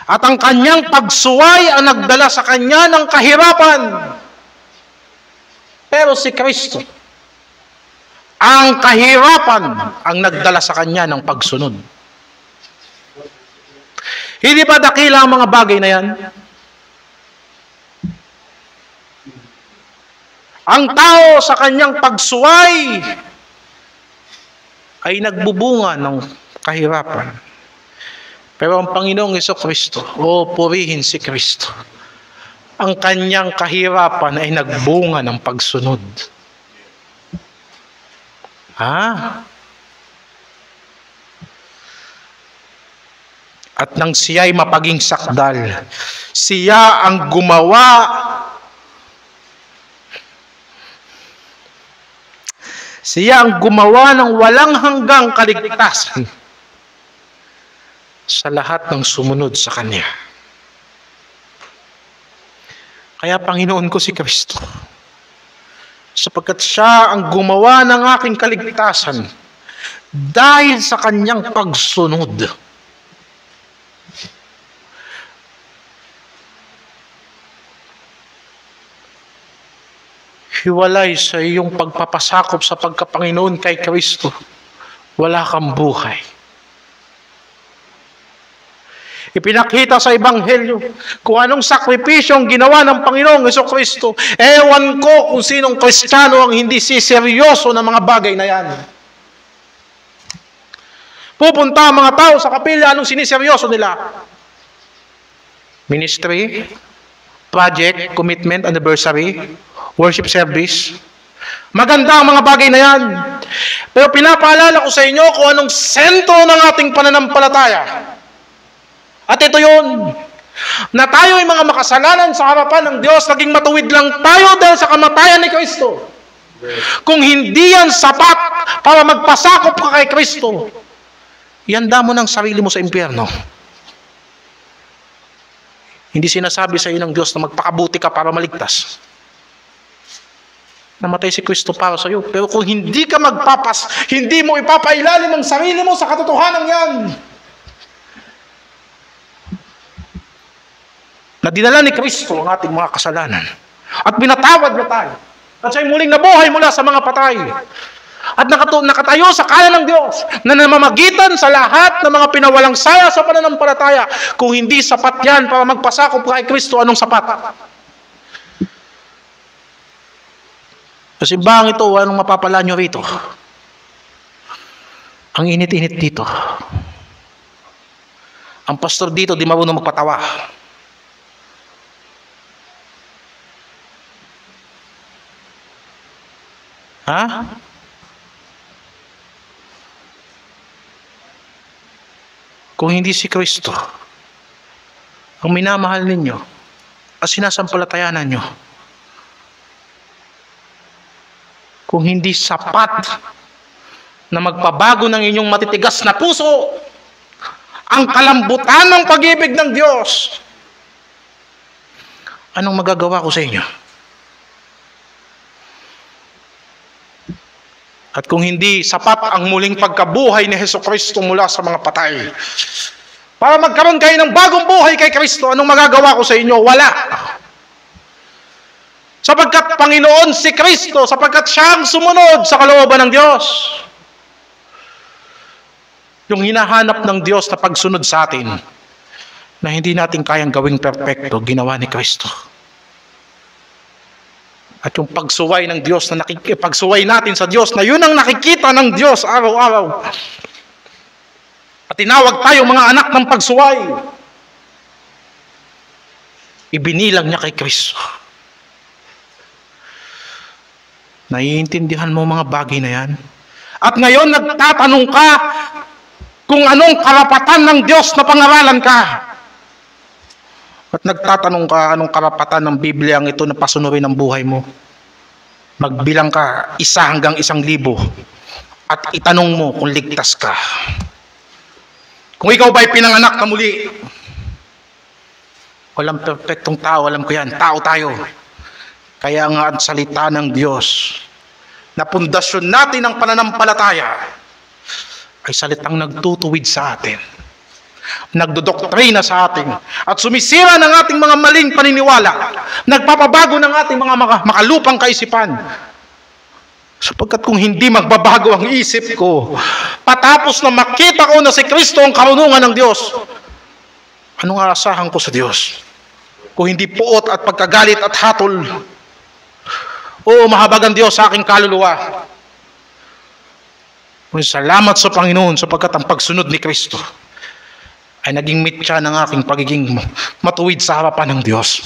At ang kanyang pagsuway ang nagdala sa kanya ng kahirapan. Pero si Kristo, ang kahirapan ang nagdala sa kanya ng pagsunod. Hindi ba dakila ang mga bagay na yan? Ang tao sa kanyang pagsuway ay nagbubunga ng kahirapan. Pero ang Panginoong Hesukristo, purihin si Kristo, ang kanyang kahirapan ay nagbunga ng pagsunod. At nang siya'y mapaging sakdal, siya ang gumawa ng walang hanggang kaligtasan sa lahat ng sumunod sa Kanya. Kaya Panginoon ko si Kristo, sapagkat siya ang gumawa ng aking kaligtasan dahil sa Kanyang pagsunod. Hiwalay sa iyong pagpapasakop sa pagkapanginoon kay Kristo, wala kang buhay. Ipinakita sa Ebanghelyo kung anong sakripisyong ginawa ng Panginoong Hesukristo. Ewan ko kung sinong Kristiyano ang hindi siseryoso ng mga bagay na yan. Pupunta ang mga tao sa kapilya, anong siniseryoso nila? Ministry, project, commitment, anniversary, worship service. Maganda ang mga bagay na yan. Pero pinapaalala ko sa inyo kung anong sentro ng ating pananampalataya. At ito yun, na tayo ay mga makasalanan sa harapan ng Diyos, naging matuwid lang tayo dahil sa kamatayan ni Kristo. Kung hindi yan sapat para magpasakop ka kay Kristo, ihanda mo ng sarili mo sa impyerno. Hindi sinasabi sa iyo ng Diyos na magpakabuti ka para maligtas. Namatay si Kristo para sa iyo. Pero kung hindi ka hindi mo ipapailalim ang sarili mo sa katotohanan yan, na dinala ni Kristo ang ating mga kasalanan at binatawad na tayo at siya'y muling nabuhay mula sa mga patay at nakatayo sa kanan ng Diyos na namamagitan sa lahat ng mga pinawalang saya sa pananampalataya. Kung hindi sapat yan para magpasakop kay Kristo, anong sapat? Sa simbahan ito, anong mapapala nyo rito? Ang init-init dito. Ang pastor dito di marunong magpatawa. Kung hindi si Kristo ang minamahal ninyo at sinasampalatayanan nyo, kung hindi sapat na magpabago ng inyong matitigas na puso ang kalambutan ng pag-ibig ng Diyos, anong magagawa ko sa inyo? At kung hindi sapat ang muling pagkabuhay ni Hesukristo mula sa mga patay, para magkaroon kayo ng bagong buhay kay Kristo, anong magagawa ko sa inyo? Wala. Sapagkat Panginoon si Kristo, sapagkat siya ang sumunod sa kalooban ng Diyos. Yung hinahanap ng Diyos na pagsunod sa atin, na hindi natin kayang gawing perpekto, ginawa ni Kristo. At yung pagsuway ng Diyos na pagsuway natin sa Diyos na yun ang nakikita ng Diyos araw-araw. At tinawag tayo mga anak ng pagsuway. Ibinilang niya kay Kristo. Naiintindihan mo mga bagay na yan? At ngayon nagtatanong ka kung anong karapatan ng Diyos na pangaralan ka. At nagtatanong ka anong karapatan ng Biblia ang ito na pasunurin ang buhay mo. Magbilang ka 1 hanggang 1,000 at itanong mo kung ligtas ka. Kung ikaw ba'y pinanganak na muli. Walang perfectong tao, alam ko yan. Tao tayo. Kaya nga ang salita ng Diyos na pundasyon natin ng pananampalataya ay salitang nagtutuwid sa atin. Nagdodoktrina sa atin at sumisira ng ating mga maling paniniwala, nagpapabago ng ating mga makalupang kaisipan. Sapagkat kung hindi magbabago ang isip ko, patapos na makita ko na si Kristo ang karunungan ng Diyos, anong aasahan ko sa Diyos? Kung hindi puot at pagkagalit at hatol. Oo, mahabag ang Diyos sa aking kaluluwa. Salamat sa Panginoon sapagkat ang pagsunod ni Kristo ay naging mitya ng aking pagiging matuwid sa harapan ng Diyos.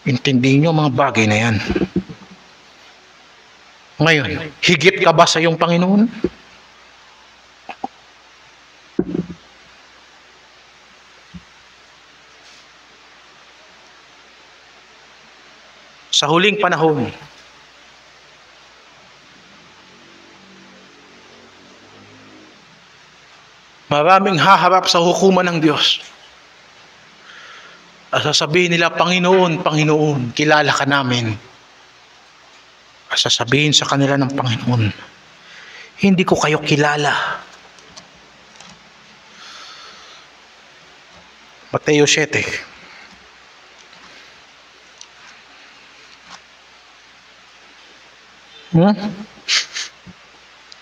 Intindihin niyo mga bagay na yan. Ngayon, higit ka ba sa iyong Panginoon? Sa huling panahon, maraming haharap sa hukuman ng Diyos. At sasabihin nila, Panginoon, Panginoon, kilala ka namin. At sasabihin sa kanila ng Panginoon, hindi ko kayo kilala. Mateo 7.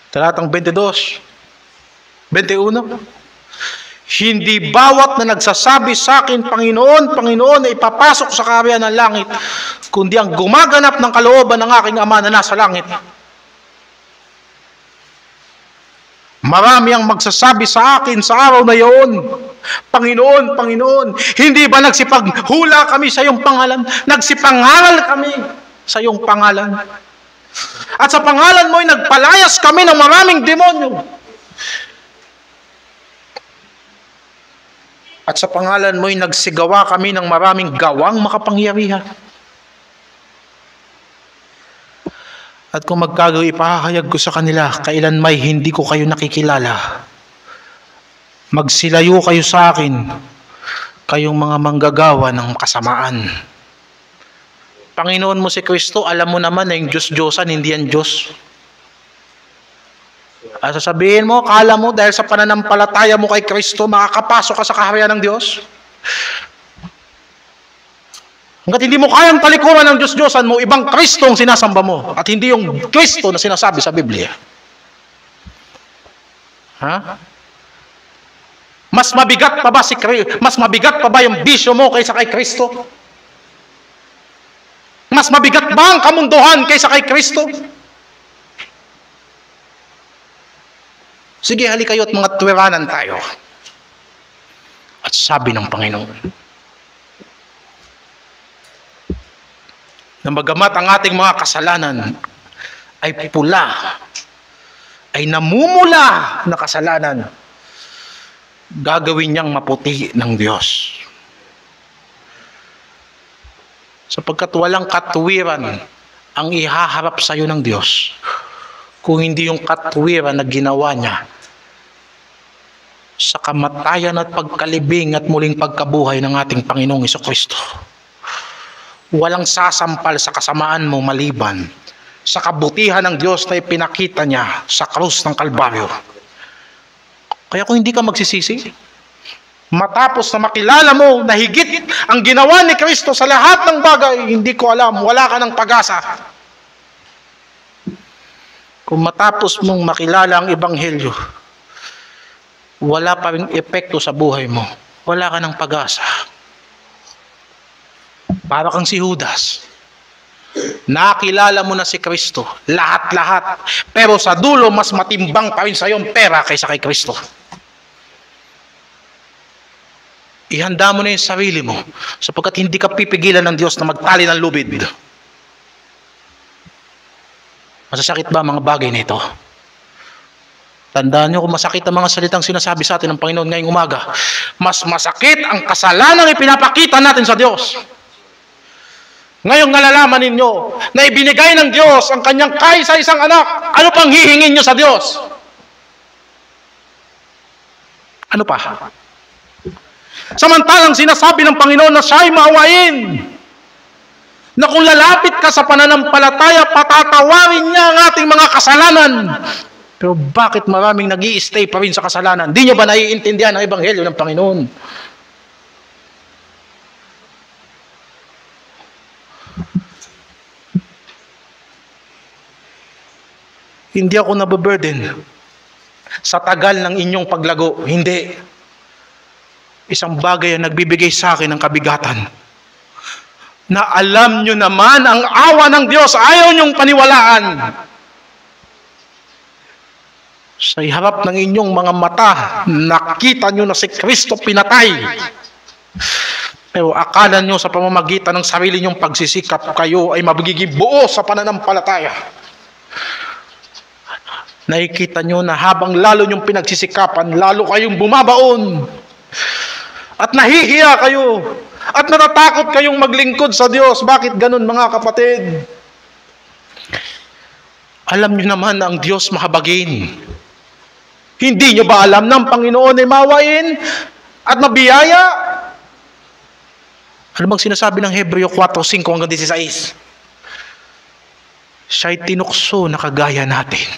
Talatang 22. 21. Hindi bawat na nagsasabi sa akin, Panginoon, Panginoon, ay ipapasok sa kaharian ng langit, kundi ang gumaganap ng kalooban ng aking Ama na nasa langit. Marami ang magsasabi sa akin sa araw na iyon, Panginoon, Panginoon, hindi ba nagsipaghula kami sa iyong pangalan? Nagsipangaral kami sa iyong pangalan. At sa pangalan mo ay nagpalayas kami ng maraming demonyo. At sa pangalan mo'y nagsigawa kami ng maraming gawang makapangyarihan. At kung magkagawa, ipahahayag ko sa kanila, kailan may hindi ko kayo nakikilala. Magsilayo kayo sa akin, kayong mga manggagawa ng kasamaan. Panginoon mo si Kristo, alam mo naman na yung Diyos-Diyosan, hindi yan Diyos. At sasabihin mo, kala mo dahil sa pananampalataya mo kay Kristo, makakapasok ka sa kaharian ng Diyos? Hanggat hindi mo kayang talikuran ng Diyos-Diyosan mo, ibang Kristo ang sinasamba mo at hindi yung Kristo na sinasabi sa Biblia. Ha? Mas mabigat pa ba yung bisyo mo kaysa kay Kristo? Mas mabigat ba ang kamunduhan kaysa kay Kristo? Sige, hali kayo at mga tuwiranan tayo. At sabi ng Panginoon, na bagamat ang ating mga kasalanan ay pula, ay namumula na kasalanan, gagawin niyang maputi ng Diyos. Sapagkat walang katuwiran ang ihaharap sa iyo ng Diyos kung hindi yung katuwiran na ginawa niya sa kamatayan at pagkalibing at muling pagkabuhay ng ating Panginoong Jesucristo. Walang sasampal sa kasamaan mo maliban sa kabutihan ng Diyos na ipinakita niya sa krus ng Kalbaryo. Kaya kung hindi ka magsisisi, matapos na makilala mo na higit ang ginawa ni Kristo sa lahat ng bagay, hindi ko alam, wala ka ng pag-asa. Kung matapos mong makilala ang Ebanghelyo, wala pa ring epekto sa buhay mo, wala ka ng pag-asa. Para kang si Judas Nakilala mo na si Kristo. Lahat-lahat. Pero sa dulo, mas matimbang pa rin sa iyong pera kaysa kay Kristo. Ihanda mo na yung sarili mo sapagkat hindi ka pipigilan ng Diyos na magtali ng lubid. Masasakit ba mga bagay na ito? Tandaan niyo kung masakit ang mga salitang sinasabi sa atin ng Panginoon ngayong umaga. Mas masakit ang kasalanan na ipinapakita natin sa Diyos. Ngayong nalalaman ninyo na ibinigay ng Diyos ang kanyang kaisa-isang anak, ano pang hihingin niyo sa Diyos? Ano pa? Samantalang sinasabi ng Panginoon na siya'y maawain, na kung lalapit ka sa pananampalataya, patatawarin niya ang ating mga kasalanan. Pero bakit maraming nag-i-stay pa rin sa kasalanan? Di niyo ba naiintindihan ang Ebanghelyo ng Panginoon? Hindi ako nababurden sa tagal ng inyong paglago. Hindi. Isang bagay ang nagbibigay sa akin ng kabigatan. Na alam nyo naman ang awa ng Diyos, ayaw nyong paniwalaan. Sa harap ng inyong mga mata, nakita nyo na si Kristo pinatay. Pero akala nyo sa pamamagitan ng sarili nyong pagsisikap, kayo ay magiging buo sa pananampalataya. Nakikita nyo na habang lalo nyong pinagsisikapan, lalo kayong bumabaon. At nahihiya kayo. At natatakot kayong maglingkod sa Diyos. Bakit ganun mga kapatid? Alam nyo naman na ang Diyos mahabagin. Hindi nyo ba alam na ang Panginoon ay mawain at mabiyaya? Ano bang sinasabi ng Hebreo 4:5 hanggang 16? Siya'y tinukso na kagaya natin.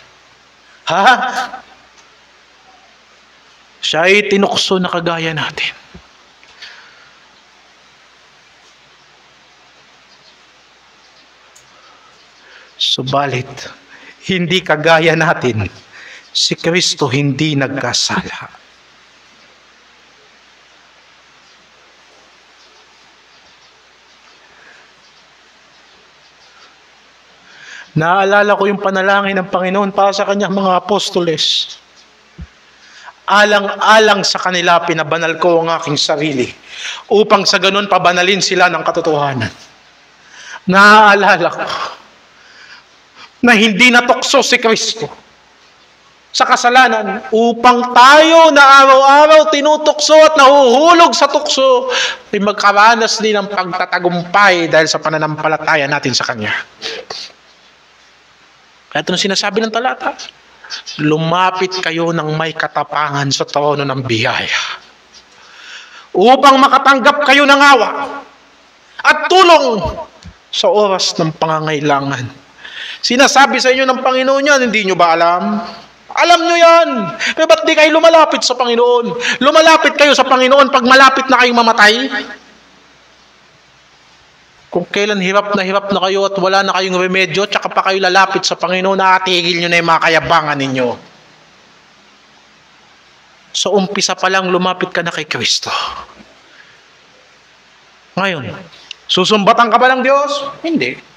Ha? Siya'y tinukso na kagaya natin. Subalit, hindi kagaya natin, si Kristo hindi nagkasala. Naalala ko yung panalangin ng Panginoon para sa kanyang mga apostoles. Alang-alang sa kanila, pinabanal ko ang aking sarili upang sa ganun pabanalin sila ng katotohanan. Naaalala ko na hindi natukso si Kristo sa kasalanan upang tayo na araw-araw tinutukso at nahuhulog sa tukso ay magkaranas din ng pagtatagumpay dahil sa pananampalataya natin sa Kanya. Kaya ito sinasabi ng talata, lumapit kayo ng may katapangan sa trono ng biyaya upang makatanggap kayo ng awa at tulong sa oras ng pangangailangan. Sinasabi sa inyo ng Panginoon yan, hindi nyo ba alam? Alam nyo yan. Pero ba't di kayo lumalapit sa Panginoon? Lumalapit kayo sa Panginoon pag malapit na kayong mamatay? Kung kailan hirap na kayo at wala na kayong remedyo, tsaka pa kayo lalapit sa Panginoon, nakatigil nyo na yung mga kayabangan ninyo. So umpisa pa lang, lumapit ka na kay Kristo. Ngayon, susumbatan ka ba ng Diyos? Hindi.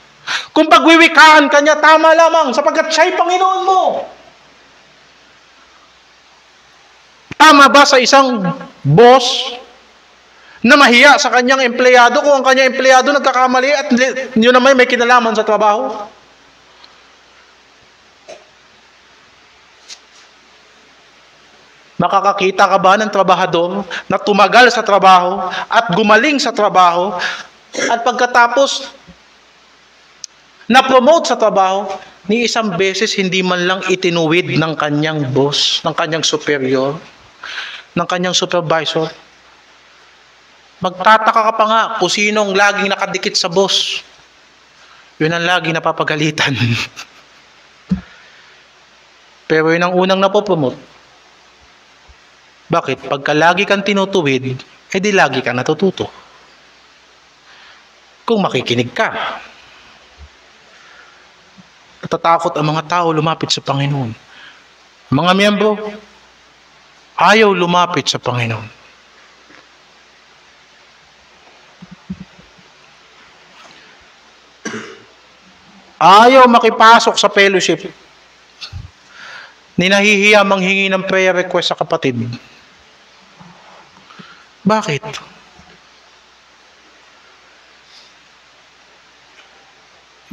Kung pagwiwikaan ka niya, tama lamang sapagkat siya'y Panginoon mo. Tama ba sa isang boss na mahiya sa kanyang empleyado kung ang kanyang empleyado nagkakamali at yun naman may kinalaman sa trabaho? Makakakita ka ba ng trabahador na tumagal sa trabaho at gumaling sa trabaho at pagkatapos na-promote sa trabaho, ni isang beses hindi man lang itinuwid ng kanyang boss, ng kanyang superior, ng kanyang supervisor? Magtataka ka pa nga kung sinong laging nakadikit sa boss. Yun ang laging napapagalitan. Pero yun ang unang napopromote. Bakit? Pagka lagi kang tinutuwid, edi lagi kang natututo. Kung makikinig ka. Natatakot ang mga tao lumapit sa Panginoon. Mga miyembro, ayaw lumapit sa Panginoon. Ayaw makipasok sa fellowship. Ninahihiya manghingi ng prayer request sa kapatid. Bakit?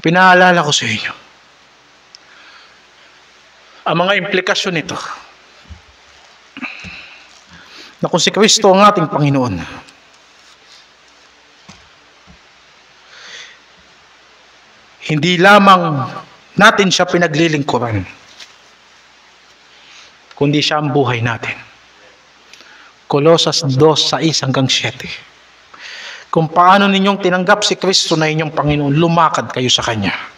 Pinaalala ko sa inyo ang mga implikasyon nito na kung si Kristo ang ating Panginoon, hindi lamang natin siya pinaglilingkuran, kundi siya ang buhay natin. Colosas 2:6-7. Kung paano ninyong tinanggap si Kristo na inyong Panginoon, lumakad kayo sa Kanya.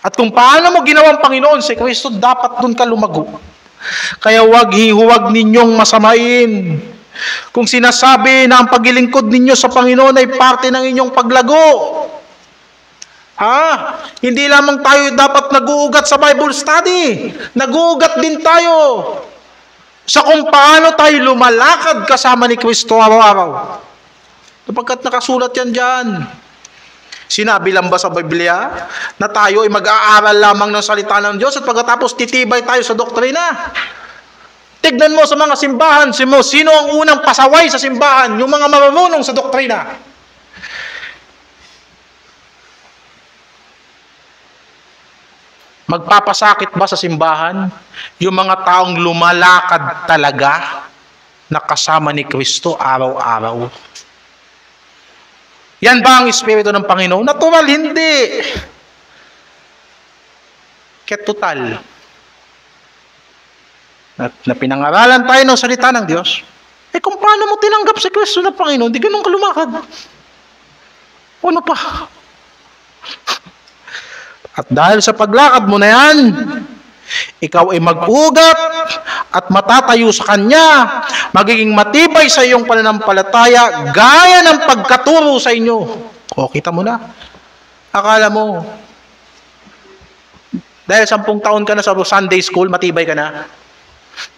At kung paano mo ginawang Panginoon si Kristo, dapat dun ka lumago. Kaya huwag ninyong masamain. Kung sinasabi na ang paglilingkod ninyo sa Panginoon ay parte ng inyong paglago. Hindi lamang tayo dapat nag-uugat sa Bible study. Nag-uugat din tayo sa kung paano tayo lumalakad kasama ni Kristo araw-araw. Sapagkat nakasulat yan dyan. Sinabi lang ba sa Biblia na tayo ay mag-aaral lamang ng salita ng Diyos at pagkatapos titibay tayo sa doktrina? Tignan mo sa mga simbahan, sino ang unang pasaway sa simbahan? Yung mga marunong sa doktrina. Magpapasakit ba sa simbahan yung mga taong lumalakad talaga na kasama ni Kristo araw-araw? Yan ba ang Espiritu ng Panginoon? Natural, hindi. Kaya total, na pinangaralan tayo ng salita ng Diyos, kung paano mo tinanggap si Kristo na Panginoon, di ganun kalumakad. Ano pa? At dahil sa paglakad mo na yan, ikaw ay mag-ugat at matatayo sa Kanya, magiging matibay sa iyong pananampalataya, gaya ng pagkaturo sa inyo. Kita mo na. Akala mo, dahil 10 taon ka na sa Sunday school, matibay ka na.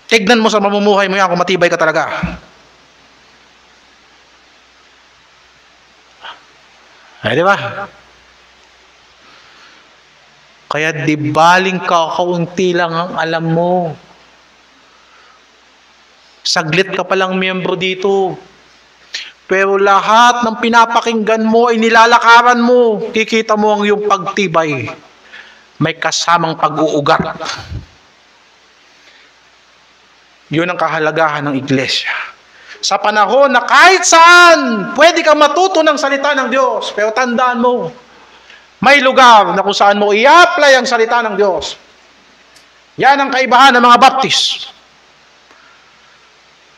Tignan mo sa mamumuhay mo yan kung matibay ka talaga. Di ba? Kaya di baling kakaunti lang ang alam mo. Saglit ka palang miyembro dito. Pero lahat ng pinapakinggan mo ay nilalakaran mo. Kikita mo ang iyong pagtibay. May kasamang pag-uugat. Yun ang kahalagahan ng iglesia. Sa panahon na kahit saan, pwede kang matuto ng salita ng Diyos. Pero tandaan mo, may lugar na kung saan mo i-apply ang salita ng Diyos. Yan ang kaibahan ng mga Baptist.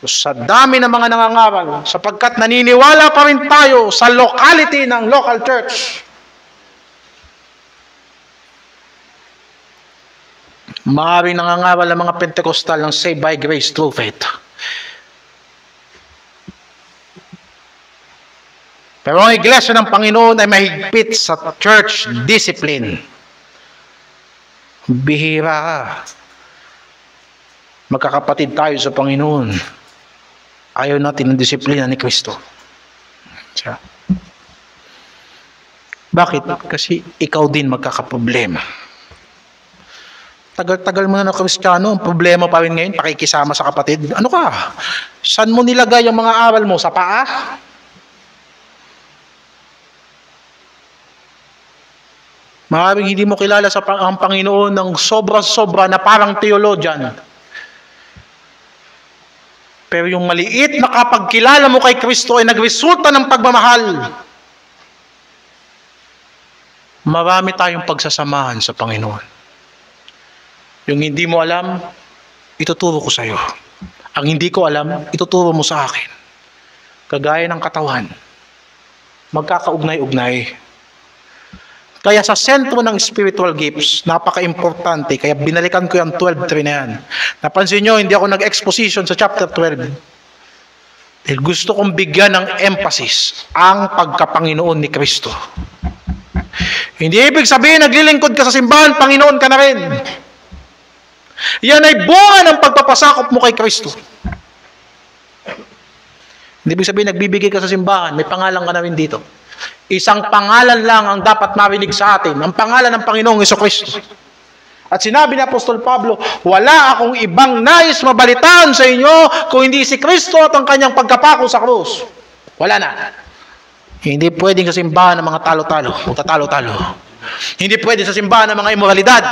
Sa dami ng mga nangangaral, sapagkat naniniwala pa rin tayo sa locality ng local church. Maaaring nangangaral ang mga Pentecostal ng saved by grace through faith. Pero ang iglesia ng Panginoon ay mahigpit sa church discipline. Bihira. Magkakapatid tayo sa Panginoon. Ayaw natin ng disiplina ni Kristo. Bakit? Kasi ikaw din magkakaproblema. Tagal-tagal mo na ng Kristiyano, ang problema pa rin ngayon, pakikisama sa kapatid. Ano ka? Saan mo nilagay ang mga aral mo? Sa paa? Maaaring hindi mo kilala ang Panginoon ng sobra-sobra na parang theologian. Pero yung maliit na kapagkilala mo kay Kristo ay nagresulta ng pagmamahal. Marami tayong pagsasamahan sa Panginoon. Yung hindi mo alam, ituturo ko sa iyo. Ang hindi ko alam, ituturo mo sa akin. Kagaya ng katawan. Magkakaugnay-ugnay. Kaya sa sentro ng spiritual gifts, napaka-importante. Kaya binalikan ko yung 12.3 na yan. Napansin nyo, hindi ako nag-exposition sa chapter 12. Dahil gusto kong bigyan ng emphasis ang pagkapanginoon ni Kristo. Hindi ibig sabihin, naglilingkod ka sa simbahan, Panginoon ka na rin. Yan ay bunga ng pagpapasakop mo kay Kristo. Hindi ibig sabihin, nagbibigay ka sa simbahan, may pangalan ka na rin dito. Isang pangalan lang ang dapat marinig sa atin, ang pangalan ng Panginoong Jesucristo. At sinabi ni Apostol Pablo, wala akong ibang nais mabalitaan sa inyo kung hindi si Kristo at ang kanyang pagkapako sa krus. Wala na. Hindi pwedeng sa simbahan ng mga talo-talo o tatalo-talo. Hindi pwede sa simbahan ng mga imoralidad.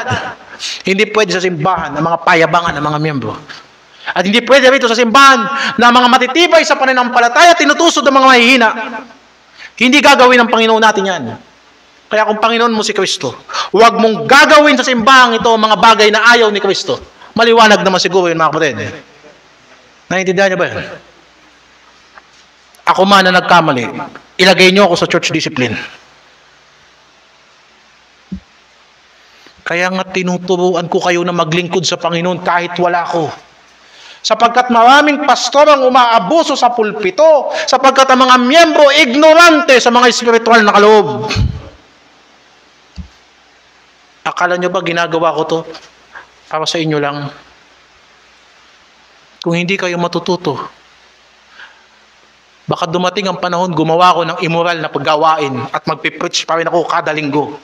Hindi pwede sa simbahan ng mga payabangan ng mga miyembro. At hindi pwede rito sa simbahan na mga matitibay sa pananampalataya tinutusod ng mga mahihina. Hindi gagawin ng Panginoon natin yan. Kaya kung Panginoon mo si Kristo, huwag mong gagawin sa simbahang ito mga bagay na ayaw ni Kristo. Maliwanag naman siguro yun, mga kapatid. Naiintindihan niyo ba yun? Ako man na nagkamali, ilagay niyo ako sa church discipline. Kaya nga tinuturuan ko kayo na maglingkod sa Panginoon kahit wala ko. Sapagkat maraming pastor ang umaabuso sa pulpito, sapagkat ang mga miyembro ignorante sa mga espiritual na kaloob. Akala nyo ba ginagawa ko to para sa inyo lang? Kung hindi kayo matututo, baka dumating ang panahon gumawa ko ng immoral na paggawain at magpipreach pa rin ako kada linggo.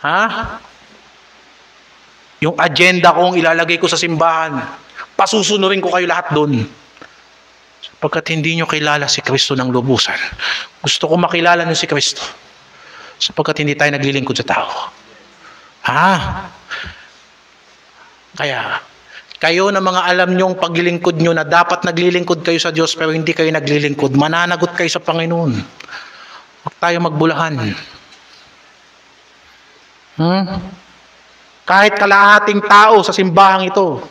Ha? Yung agenda kong ilalagay ko sa simbahan, pasusunurin ko kayo lahat doon. Sapagkat hindi nyo kilala si Kristo ng lubusan. Gusto ko makilala nyo si Kristo. Sapagkat hindi tayo naglilingkod sa tao. Ha? Kaya, kayo na mga alam nyong paglilingkod nyo na dapat naglilingkod kayo sa Diyos pero hindi kayo naglilingkod, mananagot kayo sa Panginoon. Huwag tayo magbulahan. Kahit kalahating tao sa simbahang ito,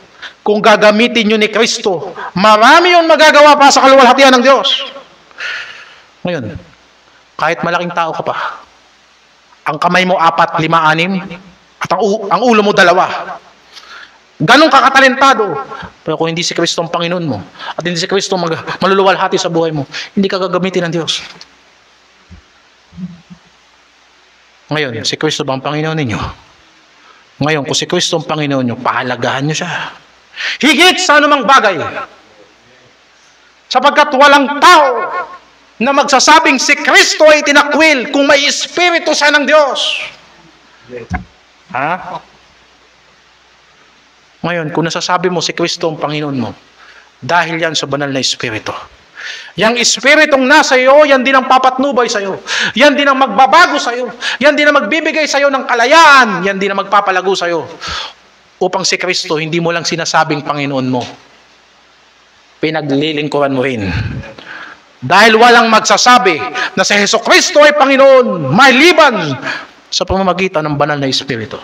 kung gagamitin nyo ni Kristo, marami yung magagawa pa sa kaluwalhatian ng Diyos. Ngayon, kahit malaking tao ka pa, ang kamay mo 4, 5, 6, at ang ulo mo 2. Ganun ka katalentado. Pero kung hindi si Kristo ang Panginoon mo, at hindi si Kristo maluluwalhati sa buhay mo, hindi ka gagamitin ng Diyos. Ngayon, si Kristo ba ang Panginoon ninyo? Ngayon, kung si Kristo ang Panginoon nyo, pahalagahan nyo siya. Higit sa anumang bagay. Sapagkat walang tao na magsasabing si Kristo ay tinakwil kung may Espiritu siya ng Diyos. Ha? Ngayon, kung nasasabi mo si Kristo ang Panginoon mo, dahil yan sa banal na Espiritu. Yang Espiritong nasa iyo, yan din ang papatnubay sa iyo. Yan din ang magbabago sa iyo. Yan din ang magbibigay sa iyo ng kalayaan. Yan din ang magpapalago sa iyo. Upang si Kristo, hindi mo lang sinasabing Panginoon mo. Pinaglilingkuran mo rin. Dahil walang magsasabi na si Jesucristo ay Panginoon, maliban sa pamamagitan ng banal na Espiritu.